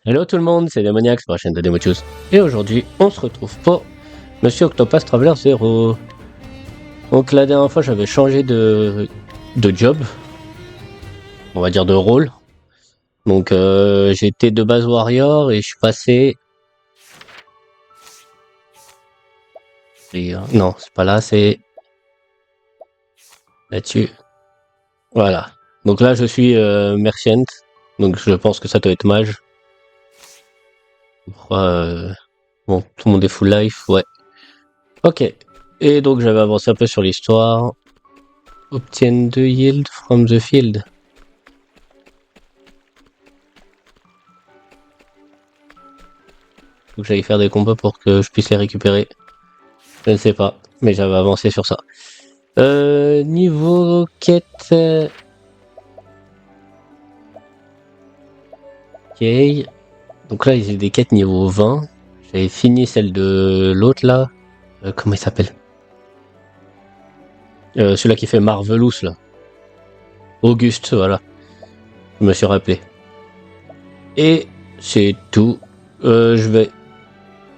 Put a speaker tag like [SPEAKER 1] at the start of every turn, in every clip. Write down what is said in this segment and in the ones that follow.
[SPEAKER 1] Hello tout le monde, c'est Demoniax pour la chaîne de Demochus. Et aujourd'hui, on se retrouve pour Monsieur Octopus Traveler 0. Donc la dernière fois, j'avais changé de job, on va dire de rôle. Donc j'étais de base warrior et je suis passé... Non, c'est pas là, c'est là-dessus. Voilà. Donc là, je suis merchant, donc je pense que ça doit être mage. Bon, tout le monde est full life, ouais. Ok. Et donc j'avais avancé un peu sur l'histoire. Obtiennent 2 yield from the field. Faut que j'aille faire des combats pour que je puisse les récupérer. Je ne sais pas, mais j'avais avancé sur ça. Niveau quête... Ok. Donc là, j'ai des quêtes niveau 20. J'avais fini celle de l'autre là. Comment il s'appelle Celui-là qui fait Marvelous là. Auguste, voilà. Je me suis rappelé. Et c'est tout. Je vais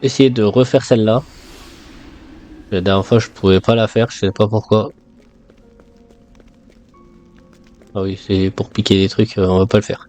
[SPEAKER 1] essayer de refaire celle-là. La dernière fois, je pouvais pas la faire, je sais pas pourquoi. Ah oui, c'est pour piquer des trucs, on va pas le faire.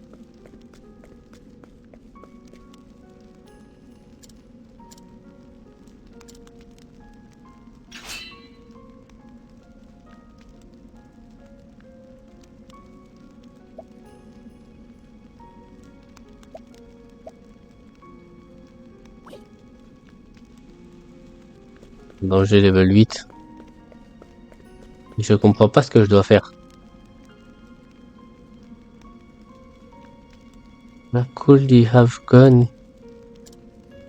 [SPEAKER 1] Danger level 8. Je comprends pas ce que je dois faire. Where could he have gone?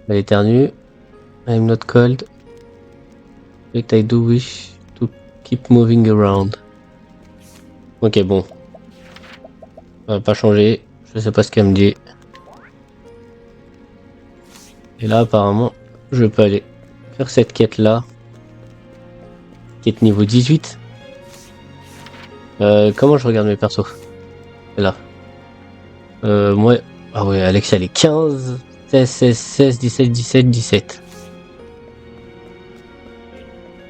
[SPEAKER 1] Elle éternue. I'm not cold. But I do wish to keep moving around. Ok, bon. Ça va pas changer. Je sais pas ce qu'elle me dit. Et là, apparemment, je peux aller faire cette quête-là. Quête niveau 18. Comment je regarde mes persos? Là. Moi... Ah ouais, Alex, elle est 15, 16, 16, 16, 17, 17, 17.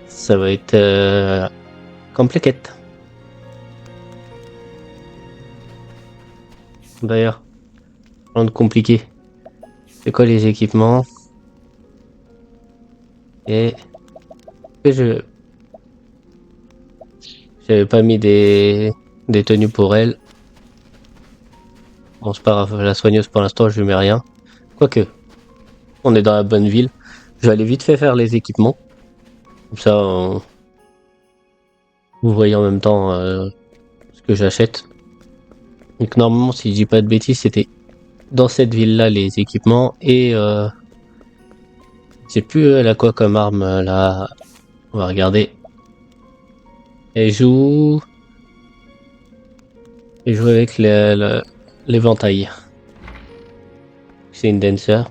[SPEAKER 1] Ça va être... compliqué. D'ailleurs, parlant de compliqué. C'est quoi les équipements? Et... J'avais pas mis des tenues pour elle. Bon, c'est pas grave, la soigneuse pour l'instant, je lui mets rien. Quoique, on est dans la bonne ville. Je vais aller vite fait faire les équipements. Comme ça, vous voyez en même temps ce que j'achète. Donc normalement, si je dis pas de bêtises, c'était dans cette ville-là les équipements. Et je sais plus elle a quoi comme arme là. On va regarder. Elle joue avec l'éventail. C'est une dancer.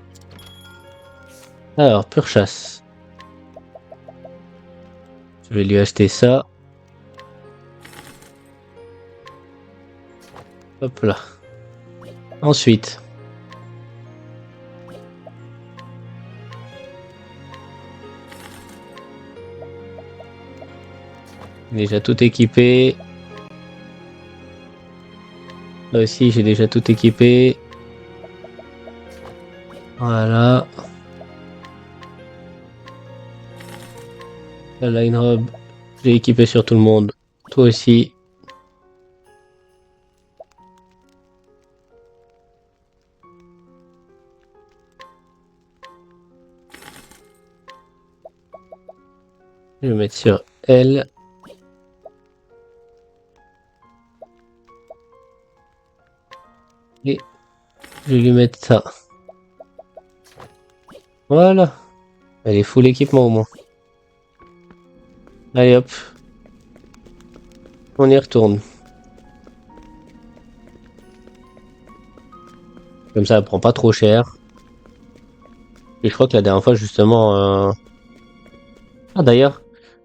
[SPEAKER 1] Alors, pure chasse. Je vais lui acheter ça. Hop là. Ensuite. Déjà tout équipé. Là aussi, j'ai déjà tout équipé. Voilà. La line robe, j'ai équipé sur tout le monde. Toi aussi. Je vais mettre sur elle. Et je vais lui mettre ça. Voilà. Elle est full équipement au moins. Allez hop. On y retourne. Comme ça, elle prend pas trop cher. Et je crois que la dernière fois, justement... Ah d'ailleurs,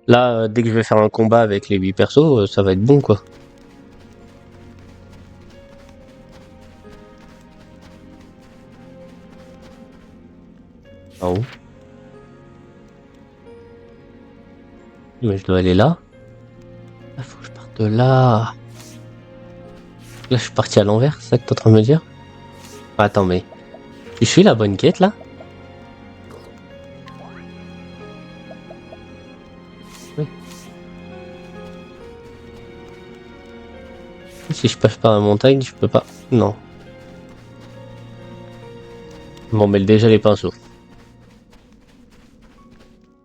[SPEAKER 1] là, dès que je vais faire un combat avec les 8 persos, ça va être bon quoi. En haut. Mais je dois aller là. Ah, faut que je parte de là. Là, je suis parti à l'envers, c'est ça que t'es en train de me dire? Ah, attends, mais... Je suis la bonne quête, là? Oui. Si je passe par la montagne, je peux pas. Non. Bon, mais déjà les pinceaux.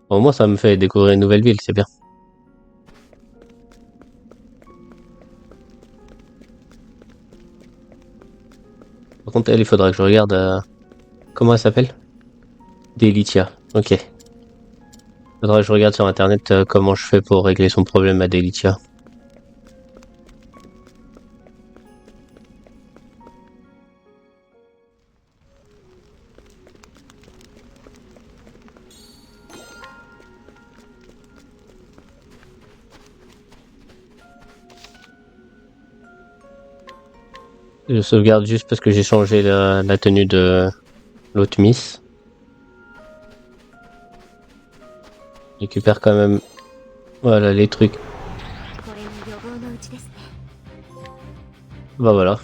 [SPEAKER 1] Au moins, ça me fait découvrir une nouvelle ville, c'est bien. Par contre, elle, il faudra que je regarde... Comment elle s'appelle? Delicia. Ok. Faudra que je regarde sur internet comment je fais pour régler son problème à Delicia. Je sauvegarde juste parce que j'ai changé la tenue de l'autre Miss. Je récupère quand même... Voilà, les trucs. Bah voilà.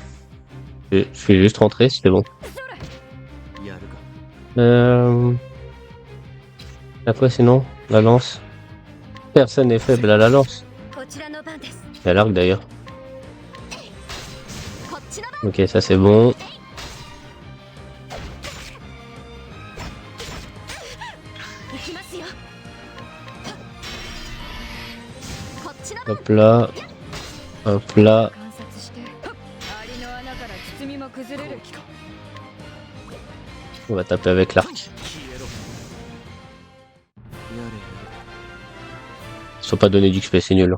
[SPEAKER 1] Je suis juste rentré, c'était bon. Après sinon, la lance. Personne n'est faible à la lance. Et à l'arc d'ailleurs. Ok, ça c'est bon. Hop là. Hop là. On va taper avec l'arc. Ils sont pas donnés d'XP, c'est nul.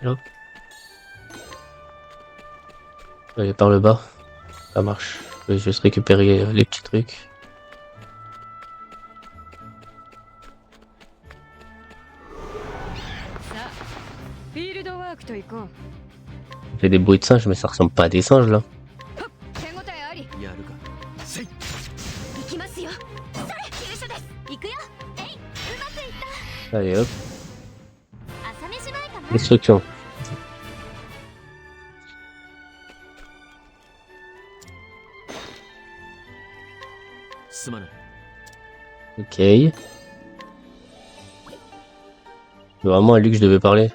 [SPEAKER 1] Hop. Je vais aller par le bas. Ça marche. Je vais juste récupérer les petits trucs. Ça fait des bruits de singes, mais ça ressemble pas à des singes là. Allez hop. Destruction. Ok. C'est vraiment à lui que je devais parler.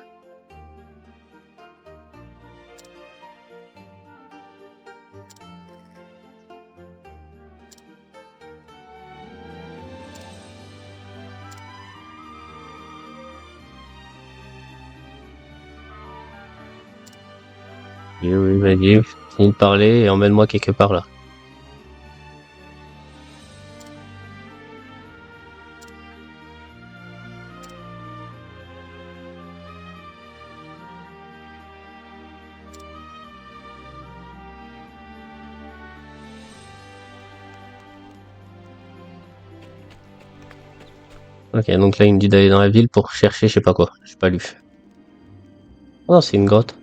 [SPEAKER 1] Oui, vas-y, finis de parler et emmène-moi quelque part là. Ok, donc là il me dit d'aller dans la ville pour chercher je sais pas quoi. Je sais pas lu. Oh, c'est une grotte.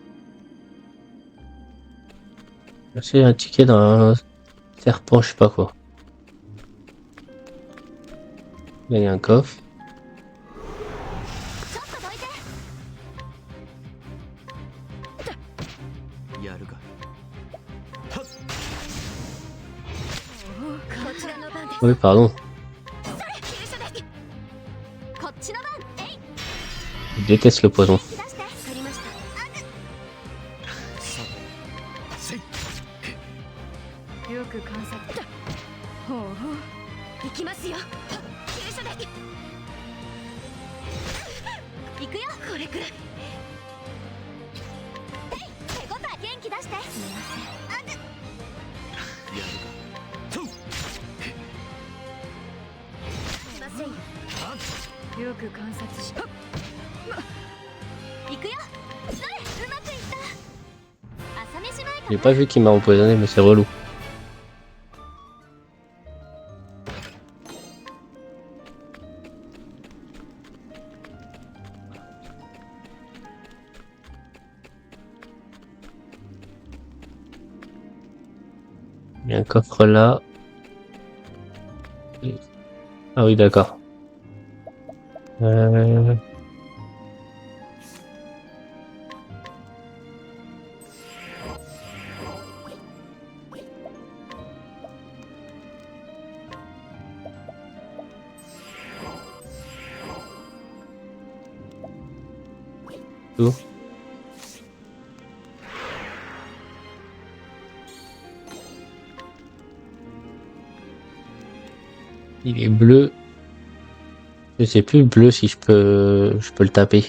[SPEAKER 1] C'est un ticket d'un serpent, je sais pas quoi. Là il y a un coffre. Oui, pardon. Je déteste le poison. J'ai pas vu qu'il m'a empoisonné, mais c'est relou. Il y a un coffre là. Ah oui, d'accord. Tout. Il est bleu. Je sais plus bleu si je peux le taper.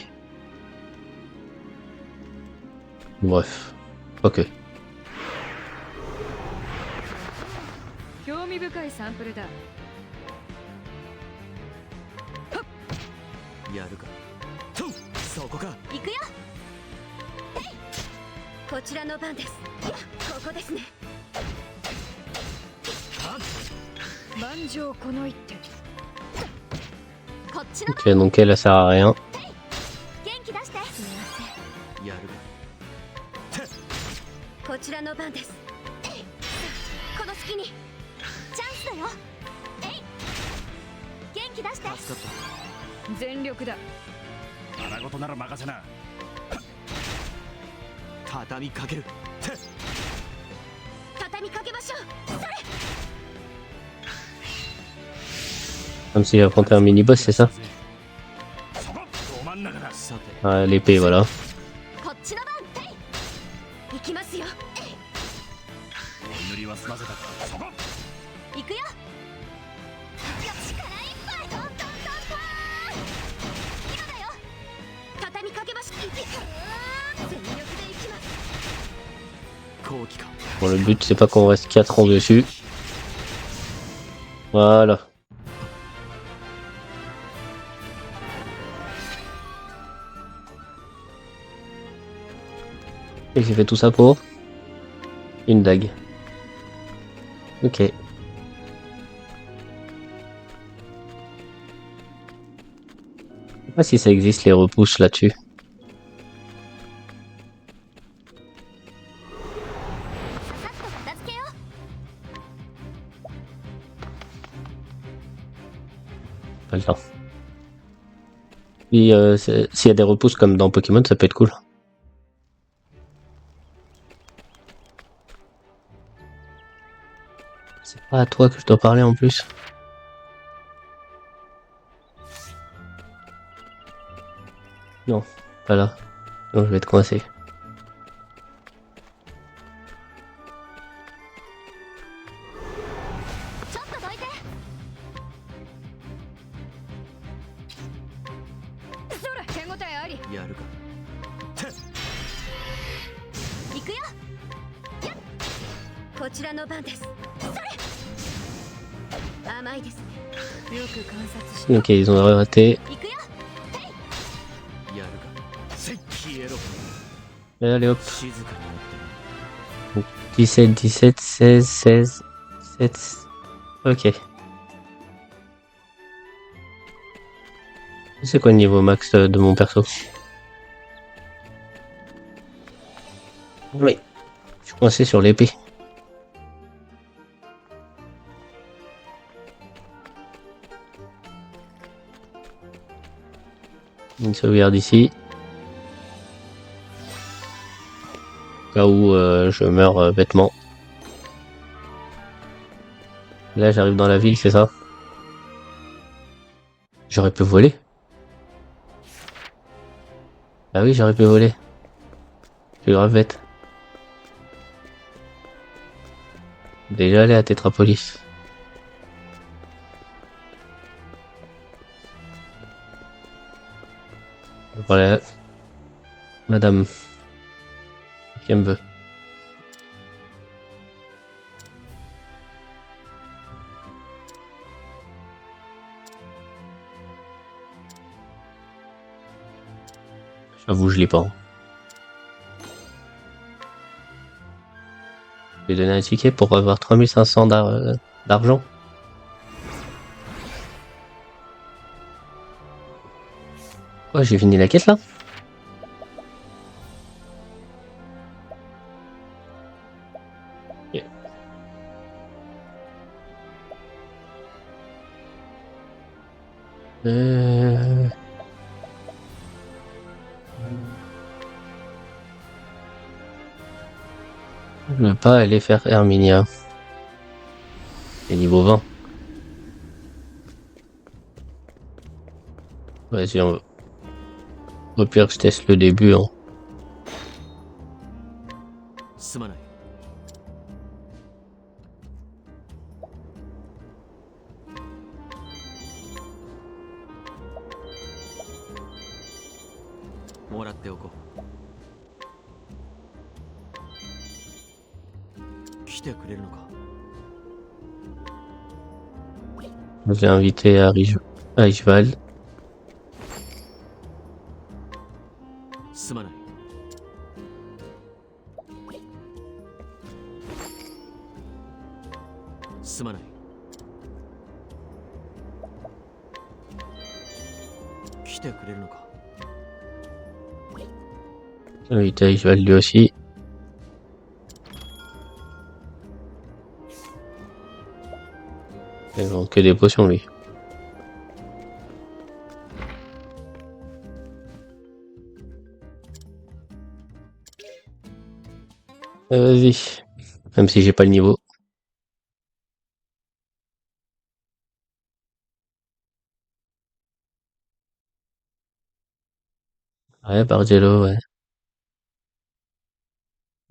[SPEAKER 1] Bref. Ok.
[SPEAKER 2] 興味深いサンプルだ。
[SPEAKER 3] やるか。とう、そこか。
[SPEAKER 4] 行くよ。こちらの番です。ここですね。
[SPEAKER 2] 万丈この一手。
[SPEAKER 4] こっちの
[SPEAKER 1] Ok, donc elle, ça sert à rien.
[SPEAKER 4] 元気出して。すみません。
[SPEAKER 3] やるか。
[SPEAKER 4] こちらの番です。この隙にチャンスだよ。元気出して。
[SPEAKER 3] 助かっ
[SPEAKER 2] 全力だ。
[SPEAKER 5] 穴事なら任せな。
[SPEAKER 3] た。畳みかける。
[SPEAKER 4] 畳みかけましょう。それ。
[SPEAKER 1] Comme s'il affrontait un mini-boss, c'est ça?
[SPEAKER 5] そこど真ん中だ。
[SPEAKER 3] さて、
[SPEAKER 1] Ah, l'épée, voilà.
[SPEAKER 4] こっちの番。行きますよ。
[SPEAKER 5] お祈りは済ませたか。そこ
[SPEAKER 4] 行くよ。力いっぱい。トントントントン。今だよ。畳みかけましょう。全力で行きます。
[SPEAKER 3] 後期か。
[SPEAKER 1] Bon, le but, c'est pas qu'on reste 4 ans dessus. Voilà. Et j'ai fait tout ça pour une dague. Ok. Je sais pas si ça existe les repousses là-dessus. Pas le temps. Et s'il y a des repousses comme dans Pokémon, ça peut être cool. C'est pas à toi que je dois parler en plus. Non, pas là. Non, je vais être coincé. Ok, ils ont raté. Allez hop. 17, 17, 16, 16, 7. Ok. C'est quoi le niveau max de mon perso? Oui. Je suis coincé sur l'épée. Une sauvegarde ici. Au cas où je meurs bêtement. Là j'arrive dans la ville, c'est ça? J'aurais pu voler. Ah oui, j'aurais pu voler. Je suis grave bête. Déjà allé à Tetrapolis. Voilà. Madame. Qui me veut. J'avoue, je l'ai pas. Je vais donner un ticket pour avoir 3500 d'argent. Ouais, j'ai fini la quête là. Ok. Je vais pas aller faire Herminia. C'est niveau 20. Vas-y, au pire que je teste le début. Hein.
[SPEAKER 3] すまない。もらっておこう。来てくれるのか。
[SPEAKER 1] Je vais inviter Reichwald.
[SPEAKER 3] すまない。すまない。来てくれるのか。
[SPEAKER 1] Inviter Reichwald lui aussi. Il manque que des potions lui. Vas-y. Même si j'ai pas le niveau. Ouais, Bargello, ouais.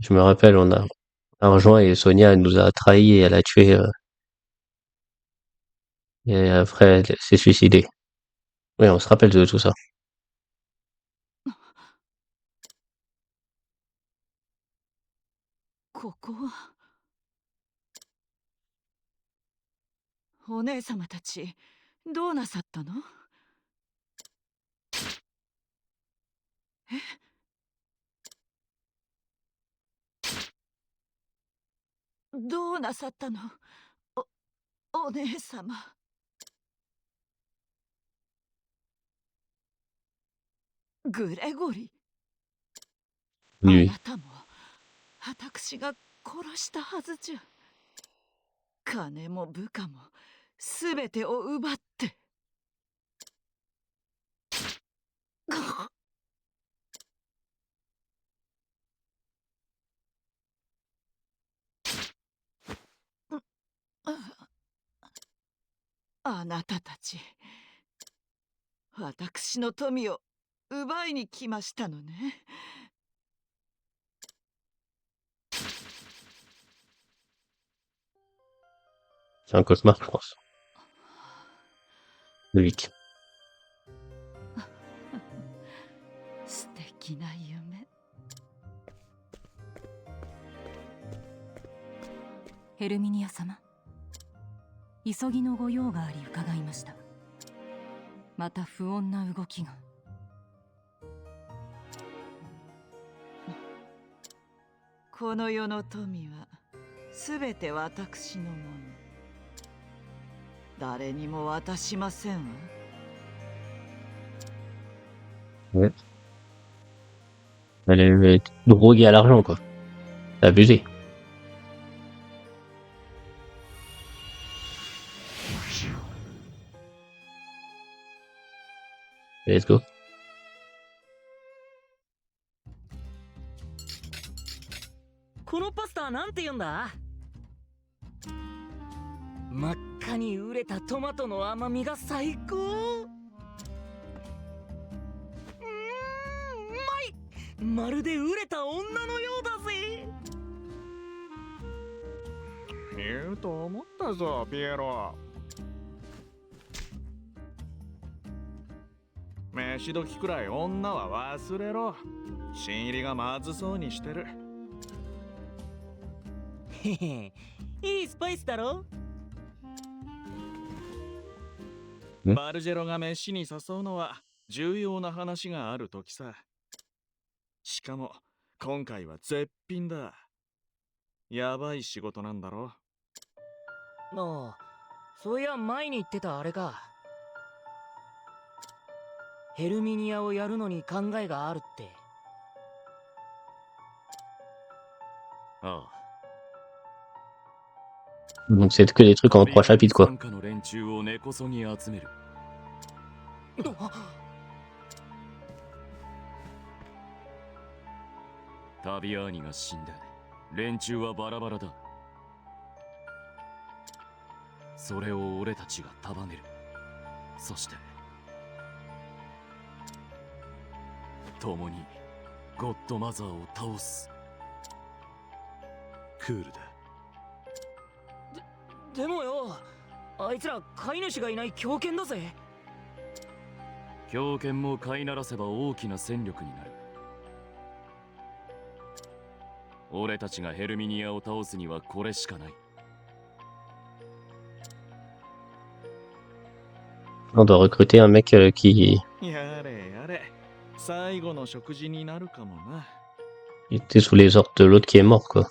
[SPEAKER 1] Je me rappelle, on a rejoint et Sonia elle nous a trahis et elle a tué. Et après, elle s'est suicidée. Oui, on se rappelle de tout ça.
[SPEAKER 6] ここはお姉様たちどうなさったの？どうなさったの？お姉様。グレゴリー、あ
[SPEAKER 1] Lui.
[SPEAKER 6] なたも私が殺したはずじゃ。金も部下もすべてを奪って。あなたたち、私の富を奪いに来ましたのね。
[SPEAKER 1] C'est un cauchemar, je pense. Le Vic.
[SPEAKER 6] 素敵な夢。
[SPEAKER 7] ヘルミニア様、急ぎのご用があり伺いました。また不穏な動きが。
[SPEAKER 6] この世の富はすべて私のもの。誰にも渡しませんわ。
[SPEAKER 1] Ouais. Elle est droguée à l'argent, quoi. C'est abusé. Let's go.
[SPEAKER 8] このパスタなんて言うんだ？真っ赤に熟れたトマトの甘みが最高。うまい。まるで熟れた女のようだぜ。
[SPEAKER 5] 言うと思ったぞ、ピエロ。飯時くらい女は忘れろ。新入りがまずそうにしてる。
[SPEAKER 8] へへ、いいスパイスだろ。
[SPEAKER 5] バルジェロが飯に誘うのは重要な話があるときさ。しかも今回は絶品だ。やばい仕事なんだろ。
[SPEAKER 8] ああ、そういや前に言ってたあれか。ヘルミニアをやるのに考えがあるって。
[SPEAKER 5] ああ。
[SPEAKER 1] Donc c'est que des trucs en 3 chapitres, quoi.
[SPEAKER 5] タビアーニが死んだ。
[SPEAKER 9] 連中はバラバラだ。それを俺たちが束ねる。そして共にゴッドマザーを倒す。
[SPEAKER 10] クールだ。
[SPEAKER 8] でもよ、あいつら飼い主がいない狂犬だぜ。
[SPEAKER 9] 狂犬も飼いならせば大きな戦力になる。俺たちがヘルミニアを倒すにはこれしかない。
[SPEAKER 1] On doit recruter un mec qui
[SPEAKER 5] やれやれ。最後の食事になるかもな。
[SPEAKER 1] était sous les ordres de l'autre qui est mort, quoi.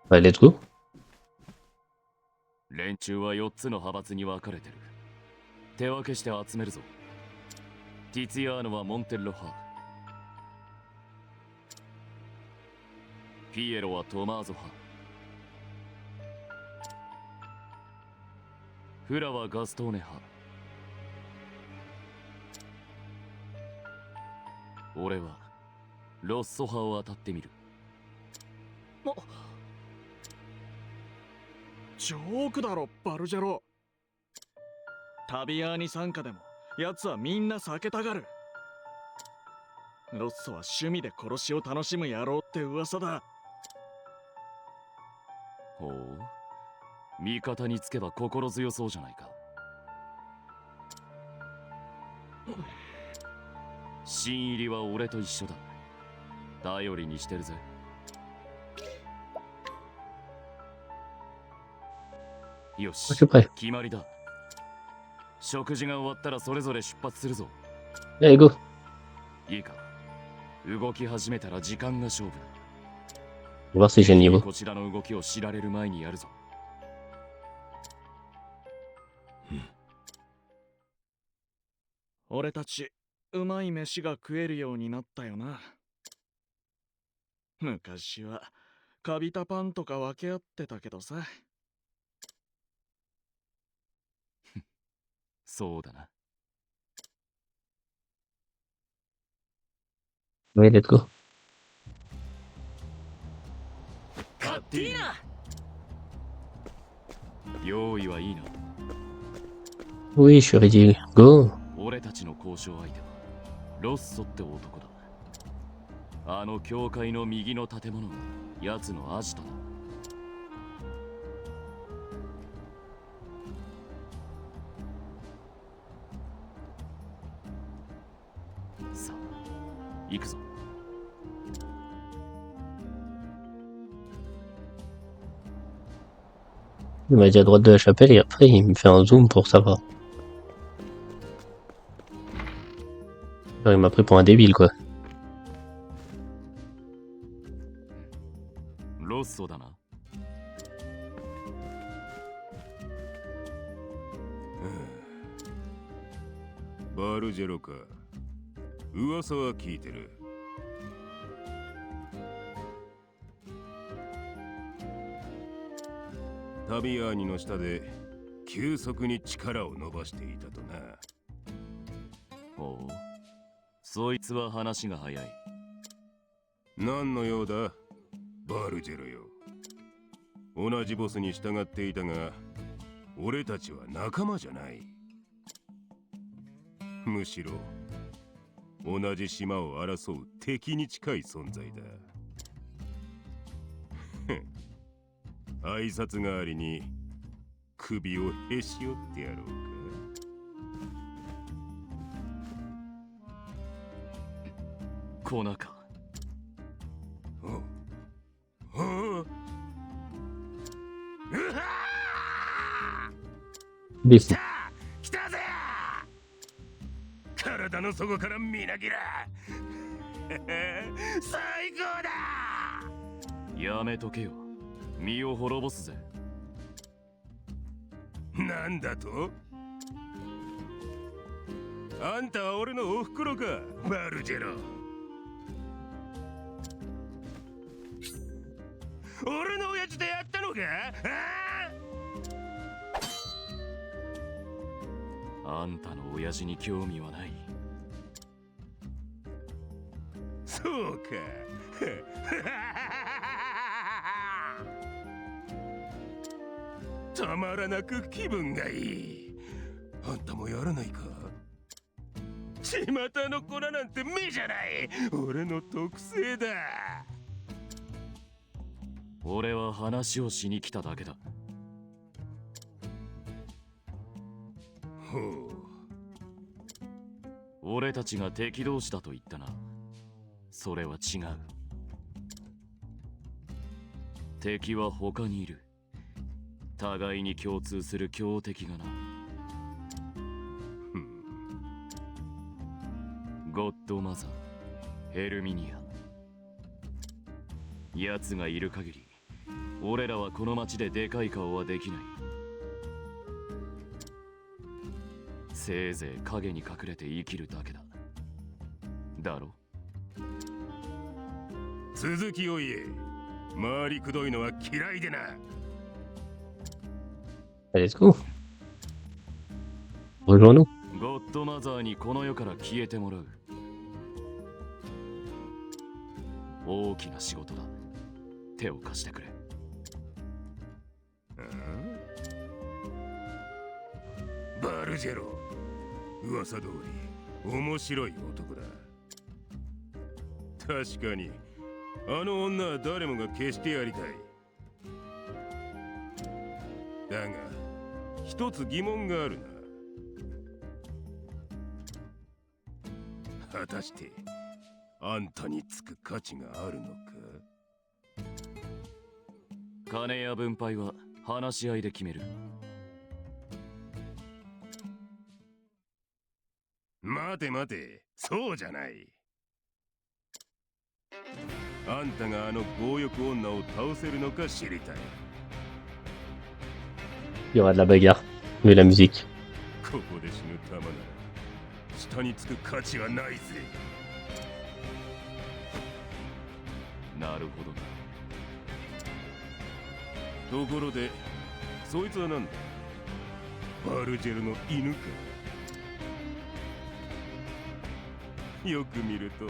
[SPEAKER 1] Ouais, let's go.
[SPEAKER 9] 連中は4つの派閥に分かれてる。手分けして集めるぞ。ティツィアーノはモンテッロ派、ピエロはトマーゾ派、フラはガストーネ派、俺はロッソ派を当たってみる。
[SPEAKER 5] ジョークだろバルジェロ。タビアーニ参加でも奴はみんな避けたがる。ロッソは趣味で殺しを楽しむ野郎って噂だ。
[SPEAKER 9] ほう、味方につけば心強そうじゃないか。新入りは俺と一緒だ。頼りにしてるぜ。よし、
[SPEAKER 1] Ok, prêt.
[SPEAKER 9] 決まりだ。食事が終わったらそれぞれ出発するぞ。
[SPEAKER 1] Allez, go.
[SPEAKER 9] いいか、動き始めたら時間が勝負だ。
[SPEAKER 1] On va voir si j'ai le niveau.
[SPEAKER 9] こちらの動きを知られる前にやるぞ。
[SPEAKER 5] 俺たちうまい飯が食えるようになったよな。昔はカビたパンとか分け合ってたけどさ。
[SPEAKER 9] そうだな。
[SPEAKER 1] Ouais, let's go.
[SPEAKER 8] カッティーナ。
[SPEAKER 9] 用意はいいな。
[SPEAKER 1] Oui, je suis ready. Go.
[SPEAKER 9] 俺たちの交渉相手はロッソって男だ。あの教会の右の建物、奴のアジトだ。さあ、行くぞ。
[SPEAKER 1] Il m'a dit à droite de la chapelle et après il me fait un zoom pour savoir. Genre, il m'a pris pour un débile, quoi.
[SPEAKER 9] ロッソだな。
[SPEAKER 10] バルジェロか。噂は聞いてる。タビアーニの下で急速に力を伸ばしていたとな。
[SPEAKER 9] ほう、そいつは話が早い。
[SPEAKER 10] 何の用だ、バルジェロよ。同じボスに従っていたが、俺たちは仲間じゃない。むしろ同じ島を争う敵に近い存在だ。挨拶代わりに首をへし折ってやろうか。
[SPEAKER 9] コナか。
[SPEAKER 1] Défend.
[SPEAKER 10] 来たぜ。体の底からみなぎら。最高だ。
[SPEAKER 9] やめとけよ。身を滅ぼすぜ。
[SPEAKER 10] なんだと？あんたは俺のおふくろか、バルジェロ。俺の親父でやったのか？
[SPEAKER 9] あんたの親父に興味はない。
[SPEAKER 10] そうか。たまらなく気分がいい。あんたもやらないか？巷の粉なんて目じゃない。俺の特性だ。
[SPEAKER 9] 俺は話をしに来ただけだ。
[SPEAKER 10] ほう。
[SPEAKER 9] 俺たちが敵同士だと言ったな。それは違う。敵は他にいる。互いに共通する強敵がな。ゴッドマザー、ヘルミニア。奴がいる限り、俺らはこの町ででかい顔はできない。せいぜい影に隠れて生きるだけだ。だろ？
[SPEAKER 10] 続きを言え。回りくどいのは嫌いでな。
[SPEAKER 1] Let's go. Rejoins-nous.
[SPEAKER 9] ゴッドマザーにこの世から消えてもらう。大きな仕事だ。手を貸してくれ。
[SPEAKER 10] バルジェロ、噂通り面白い男だ。確かにあの女は誰もが消してやりたい。だが一つ疑問があるな。果たしてあんたにつく価値があるのか？
[SPEAKER 9] 金や分配は話し合いで決める。
[SPEAKER 10] 待て待て、そうじゃない。あんたがあの強欲女を倒せるのか知りたい。
[SPEAKER 1] Il y aura de la bagarre, mais la musique.
[SPEAKER 10] ここで死ぬ玉なら下につく価値はないぜ。
[SPEAKER 9] なるほどな。
[SPEAKER 10] ところでそいつはなんだ？バルジェルの犬か？よく見ると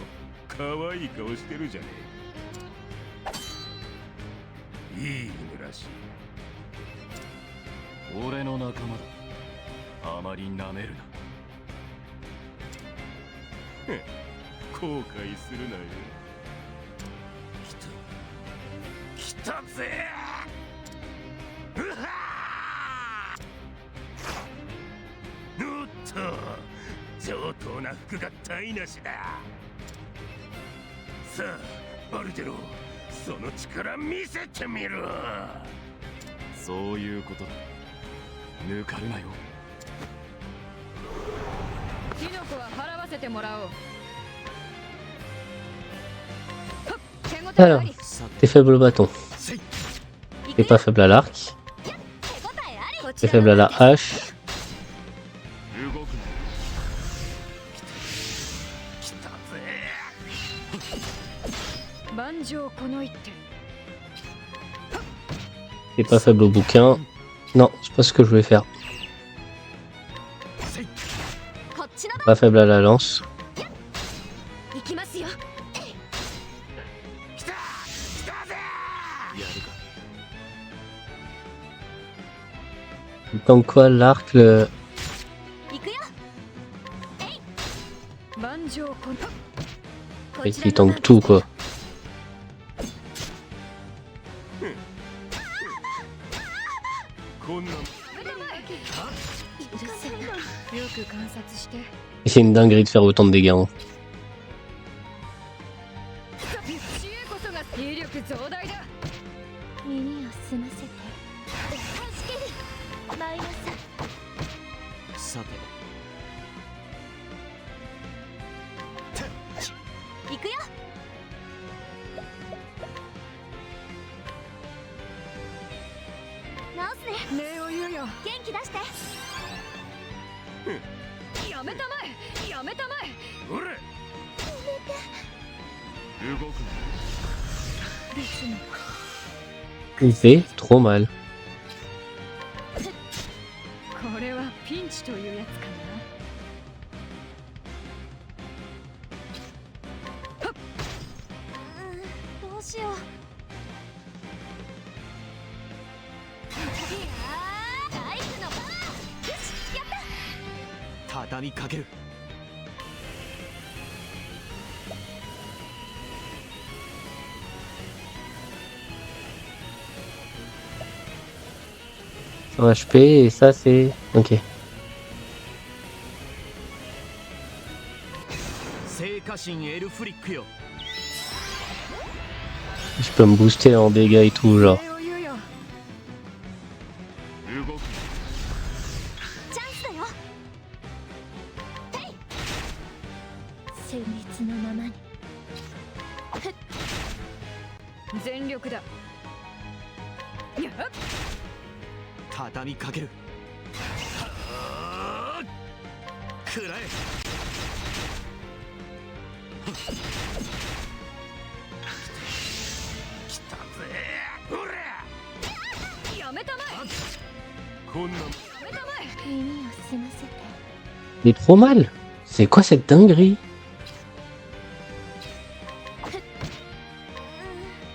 [SPEAKER 10] 可愛い顔してるじゃねえ。いい犬らしい。
[SPEAKER 9] 俺の仲間だ。あまり舐めるな。
[SPEAKER 10] 後悔するなよ。来たぜ。うわー！おっと、上等な服が台無しだ。さあバルジェロ、その力見せてみろ。
[SPEAKER 9] そういうことだ。抜かるなよ。
[SPEAKER 2] キノコは払わせてもらおう。
[SPEAKER 1] Alors, t'es faible au bâton. T'es pas faible à l'arc. T'es faible à la hache. T'es pas faible au bouquin. Non, c'est pas ce que je voulais faire. Pas faible à la lance. Donc quoi, l'arc, le... Il tank tout, quoi. C'est une dinguerie de faire autant de dégâts. Hein. Il fait trop mal.
[SPEAKER 3] 畳みかける。
[SPEAKER 1] 100 HP et ça c'est... Ok.
[SPEAKER 3] 聖火神エルフリックよ。
[SPEAKER 1] Je peux me booster en dégâts et tout, genre.
[SPEAKER 2] 礼を言うよ。
[SPEAKER 9] 動く。
[SPEAKER 4] チャンスだよ。へい。旋律のままに。
[SPEAKER 2] 全力だ。やっ。
[SPEAKER 3] 畳みかける。くらえ。来たぜ。ほら。
[SPEAKER 2] やめたまえ。
[SPEAKER 10] こんな
[SPEAKER 2] やめたまえ。
[SPEAKER 4] 耳を澄ませて。
[SPEAKER 1] Il est trop mal. C'est quoi cette dinguerie?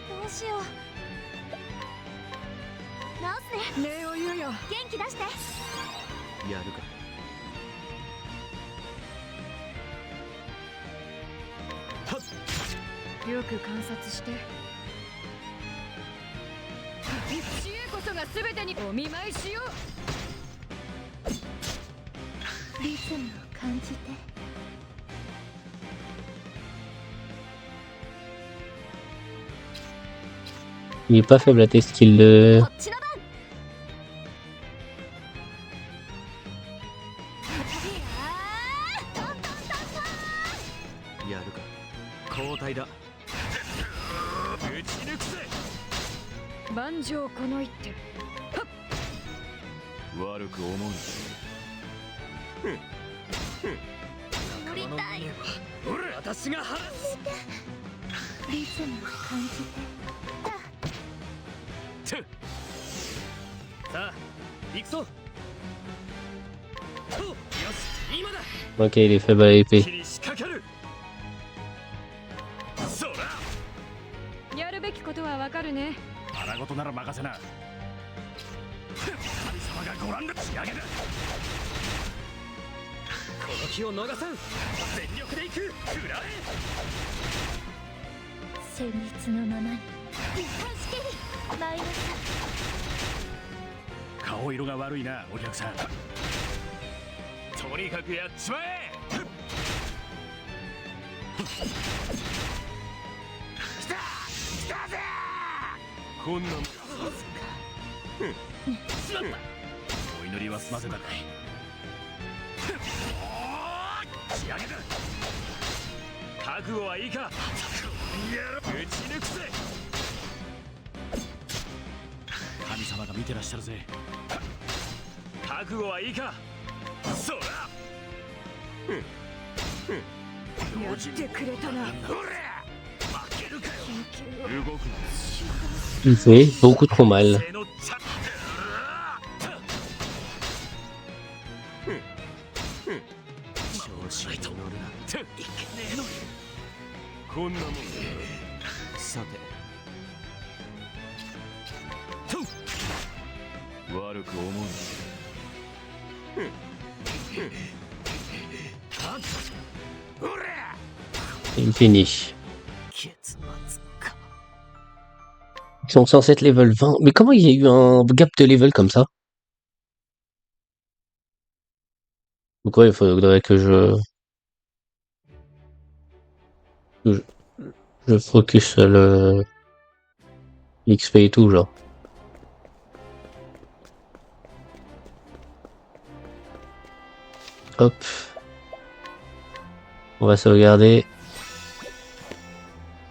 [SPEAKER 4] どうしよう。直すね。
[SPEAKER 2] 礼を言うよ。
[SPEAKER 4] 元気出して。
[SPEAKER 3] やるか。
[SPEAKER 2] よく観察して。知恵こそが全てにお見舞いしよう。
[SPEAKER 4] リズムを感じて。
[SPEAKER 1] Il est pas faible à tes skills de...
[SPEAKER 4] こっちの番。
[SPEAKER 3] やるか。交代だ。打ち抜くぜ。
[SPEAKER 2] 万丈この一手。
[SPEAKER 9] 悪く思うな。
[SPEAKER 4] 乗りたい。
[SPEAKER 3] 私が払う。
[SPEAKER 4] リズムを感じて。
[SPEAKER 3] さあ、行くぞ。よし、今だ。
[SPEAKER 1] Ok, il est faible à l'épée.
[SPEAKER 3] 切り仕掛ける。そら。
[SPEAKER 2] やるべきことはわかるね。
[SPEAKER 3] 腹ごとなら任せな。神様がご覧だ。仕上げだ。この気を逃さん。全力で行く。くらえ。
[SPEAKER 4] 旋律のままに。一貫してる。マイナス。
[SPEAKER 3] 顔色が悪いな、お客さん。とにかくやっちまえ。来た来たぜ。
[SPEAKER 10] こんなもん。
[SPEAKER 3] しまった。お祈りは済ませたか。仕上げだ。覚悟はいいか。打ち抜くぜ。神様が見てらっしゃるぜ。覚悟はいいか。そら。
[SPEAKER 2] やってくれたな。
[SPEAKER 3] 負けるかよ。
[SPEAKER 9] 動くな。
[SPEAKER 1] Il fait beaucoup trop mal.
[SPEAKER 3] 調子に乗るな。いけねえのに。
[SPEAKER 10] こんなもん。
[SPEAKER 3] さて。
[SPEAKER 9] 悪く思うな。
[SPEAKER 1] Il finit.
[SPEAKER 3] 結末か。
[SPEAKER 1] Ils sont censés être level 20. Mais comment il y a eu un gap de level comme ça? Pourquoi il faudrait que je focus sur le XP et tout, genre. Hop. On va sauvegarder.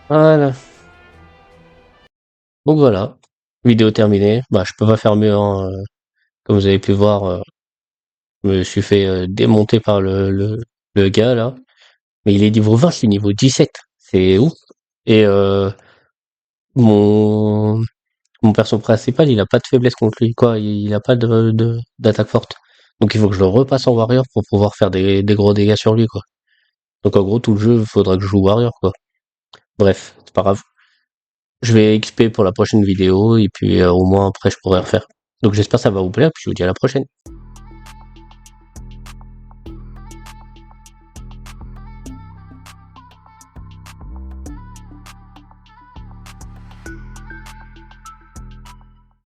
[SPEAKER 1] Voilà. Donc voilà. Vidéo terminée. Bah, je peux pas faire mieux, hein. Comme vous avez pu voir, je me suis fait démonter par le gars, là. Mais il est niveau 20, je suis niveau 17. C'est ouf. Et mon perso principal, il a pas de faiblesse contre lui, quoi. Il a pas d'attaque forte. Donc il faut que je le repasse en warrior pour pouvoir faire des gros dégâts sur lui, quoi. Donc en gros, tout le jeu, il faudra que je joue warrior, quoi. Bref, c'est pas grave. Je vais XP pour la prochaine vidéo, et puis au moins après, je pourrai refaire. Donc j'espère que ça va vous plaire, puis je vous dis à la prochaine.